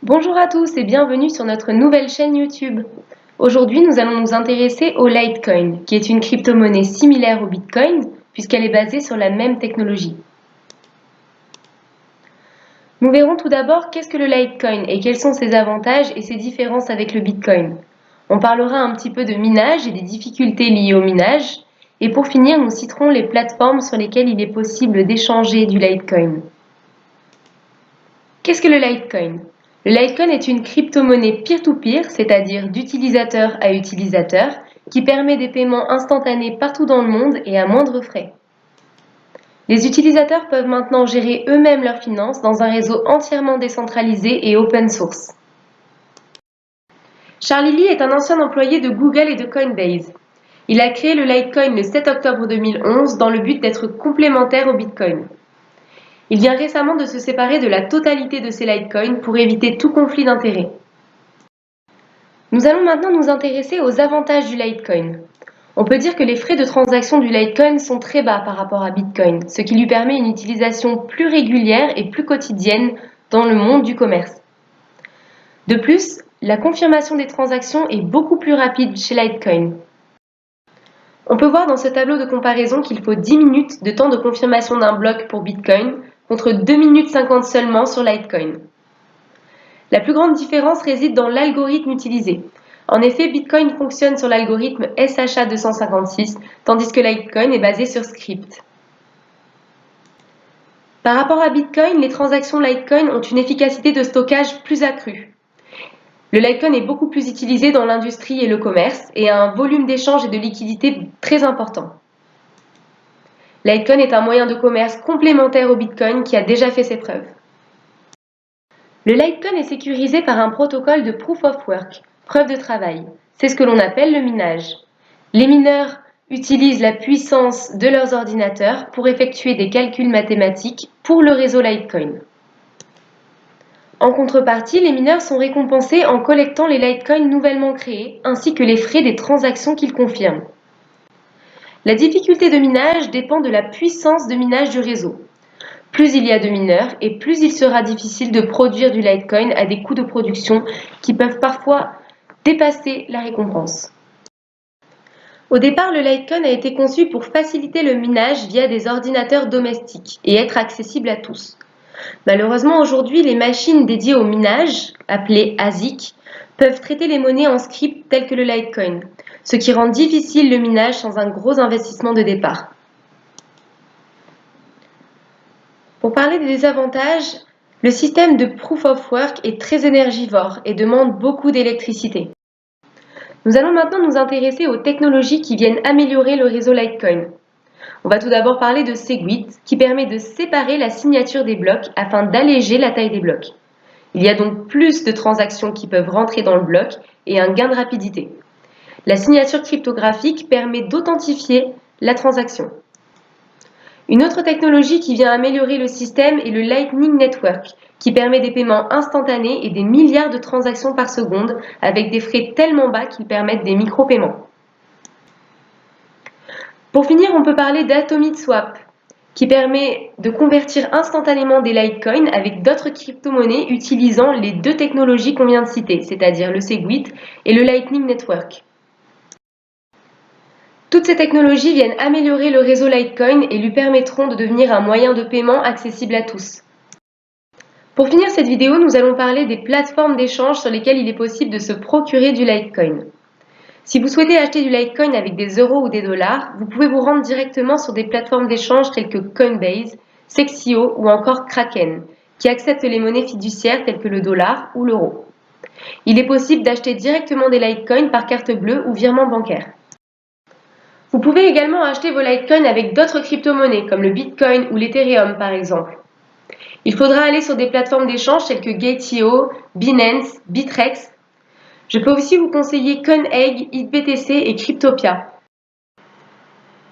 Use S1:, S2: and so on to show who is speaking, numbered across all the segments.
S1: Bonjour à tous et bienvenue sur notre nouvelle chaîne YouTube. Aujourd'hui, nous allons nous intéresser au Litecoin, qui est une crypto-monnaie similaire au Bitcoin, puisqu'elle est basée sur la même technologie. Nous verrons tout d'abord qu'est-ce que le Litecoin et quels sont ses avantages et ses différences avec le Bitcoin. On parlera un petit peu de minage et des difficultés liées au minage. Et pour finir, nous citerons les plateformes sur lesquelles il est possible d'échanger du Litecoin. Qu'est-ce que le Litecoin ? Le Litecoin est une crypto-monnaie peer-to-peer, c'est-à-dire d'utilisateur à utilisateur, qui permet des paiements instantanés partout dans le monde et à moindre frais. Les utilisateurs peuvent maintenant gérer eux-mêmes leurs finances dans un réseau entièrement décentralisé et open source. Charlie Lee est un ancien employé de Google et de Coinbase. Il a créé le Litecoin le 7 octobre 2011 dans le but d'être complémentaire au Bitcoin. Il vient récemment de se séparer de la totalité de ses Litecoins pour éviter tout conflit d'intérêts. Nous allons maintenant nous intéresser aux avantages du Litecoin. On peut dire que les frais de transaction du Litecoin sont très bas par rapport à Bitcoin, ce qui lui permet une utilisation plus régulière et plus quotidienne dans le monde du commerce. De plus, la confirmation des transactions est beaucoup plus rapide chez Litecoin. On peut voir dans ce tableau de comparaison qu'il faut 10 minutes de temps de confirmation d'un bloc pour Bitcoin contre 2 minutes 50 seulement sur Litecoin. La plus grande différence réside dans l'algorithme utilisé. En effet, Bitcoin fonctionne sur l'algorithme SHA-256, tandis que Litecoin est basé sur Scrypt. Par rapport à Bitcoin, les transactions Litecoin ont une efficacité de stockage plus accrue. Le Litecoin est beaucoup plus utilisé dans l'industrie et le commerce et a un volume d'échange et de liquidité très important. Litecoin est un moyen de commerce complémentaire au Bitcoin qui a déjà fait ses preuves. Le Litecoin est sécurisé par un protocole de Proof of Work, preuve de travail. C'est ce que l'on appelle le minage. Les mineurs utilisent la puissance de leurs ordinateurs pour effectuer des calculs mathématiques pour le réseau Litecoin. En contrepartie, les mineurs sont récompensés en collectant les Litecoins nouvellement créés, ainsi que les frais des transactions qu'ils confirment. La difficulté de minage dépend de la puissance de minage du réseau. Plus il y a de mineurs et plus il sera difficile de produire du Litecoin à des coûts de production qui peuvent parfois dépasser la récompense. Au départ, le Litecoin a été conçu pour faciliter le minage via des ordinateurs domestiques et être accessible à tous. Malheureusement, aujourd'hui, les machines dédiées au minage, appelées ASIC, peuvent traiter les monnaies en script telles que le Litecoin, ce qui rend difficile le minage sans un gros investissement de départ. Pour parler des désavantages, le système de Proof of Work est très énergivore et demande beaucoup d'électricité. Nous allons maintenant nous intéresser aux technologies qui viennent améliorer le réseau Litecoin. On va tout d'abord parler de Segwit, qui permet de séparer la signature des blocs afin d'alléger la taille des blocs. Il y a donc plus de transactions qui peuvent rentrer dans le bloc et un gain de rapidité. La signature cryptographique permet d'authentifier la transaction. Une autre technologie qui vient améliorer le système est le Lightning Network, qui permet des paiements instantanés et des milliards de transactions par seconde avec des frais tellement bas qu'ils permettent des micro-paiements. Pour finir, on peut parler d'Atomic Swap, qui permet de convertir instantanément des Litecoins avec d'autres crypto-monnaies utilisant les deux technologies qu'on vient de citer, c'est-à-dire le Segwit et le Lightning Network. Toutes ces technologies viennent améliorer le réseau Litecoin et lui permettront de devenir un moyen de paiement accessible à tous. Pour finir cette vidéo, nous allons parler des plateformes d'échange sur lesquelles il est possible de se procurer du Litecoin. Si vous souhaitez acheter du Litecoin avec des euros ou des dollars, vous pouvez vous rendre directement sur des plateformes d'échange telles que Coinbase, Sexio ou encore Kraken, qui acceptent les monnaies fiduciaires telles que le dollar ou l'euro. Il est possible d'acheter directement des Litecoins par carte bleue ou virement bancaire. Vous pouvez également acheter vos Litecoins avec d'autres crypto-monnaies comme le Bitcoin ou l'Ethereum par exemple. Il faudra aller sur des plateformes d'échange telles que Gate.io, Binance, Bittrex. Je peux aussi vous conseiller CoinEgg, HitBTC et Cryptopia.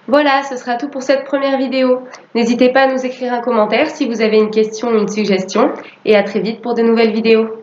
S1: Voilà, ce sera tout pour cette première vidéo. N'hésitez pas à nous écrire un commentaire si vous avez une question ou une suggestion et à très vite pour de nouvelles vidéos.